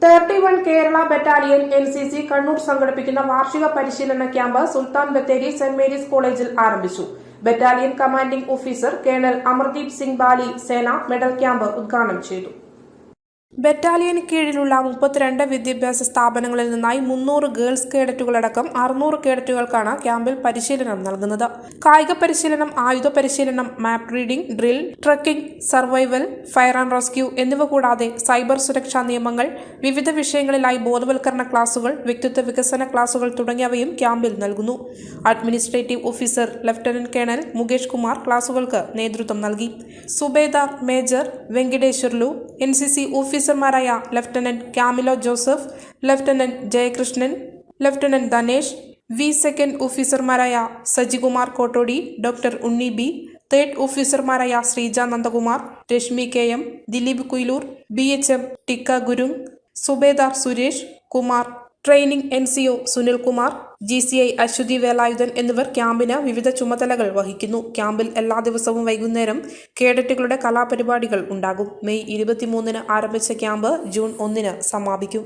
31 Kerala battalion NCC Kannur സംഘടിപ്പിക്കുന്ന വാർഷിക പരിശീലന camp Sultan Bathery saint Mary's കോളേജിൽ ആരംഭിച്ചു. Battalion commanding officer colonel Amardeep Singh Bali സേന മെഡൽ ക്യാമ്പ് ഉദ്ഘാടനം ചെയ്തു. ബറ്റാലിയന് കീഴിലുള്ള 32 വിദ്യാഭ്യാസ സ്ഥാപനങ്ങളിൽ നിന്നായി 300 ഗേൾസ് കേഡറ്റുകളടക്കം 600 കേഡറ്റുകൾക്കാണ് ക്യാമ്പിൽ പരിശീലനം നൽകുന്നത്. കായിക പരിശീലനം, ആയുധ പരിശീലനം, map reading, drill, trekking, survival, fire and rescue എന്നിവ കൂടാതെ സൈബർ സുരക്ഷാ നിയമങ്ങൾ, വിവിധ വിഷയങ്ങളിലായി ബോധവൽക്കരണ ക്ലാസുകൾ, വ്യക്തിത്വ വികസന ക്ലാസുകൾ തുടങ്ങിയവയും ക്യാമ്പിൽ നൽകുന്നു. Administrative officer lieutenant colonel Mukesh Kumar ക്ലാസുകൾക്ക് നേതൃത്വം നൽകി. സുബേദാർ മേജർ വെങ്കിടേശ്വർലു, NCC ഓഫീസർമാരായ lieutenant Camilo Joseph, lieutenant Jayakrishnan, lieutenant Dhanesh V, second ഓഫീസർമാരായ Sajikumar Kottodi, doctor Unni B, third ഓഫീസർമാരായ Sreeja Nandakumar, Reshmi KM, Dileep Kuyilur, BHM Tikka Gurung, subedar Suresh Kumar, training NCO Sunilkumar, GCI Aswathy Velayudhan എന്നിവർ ക്യാമ്പിന് വിവിധ ചുമതലകൾ വഹിക്കുന്നു. ക്യാമ്പിൽ എല്ലാ ദിവസവും വൈകുന്നേരം കേഡറ്റുകളുടെ കലാപരിപാടികൾ ഉണ്ടാകും. മെയ് 23-ന് ആരംഭിച്ച ക്യാമ്പ് ജൂൺ 1-ന് സമാപിക്കും.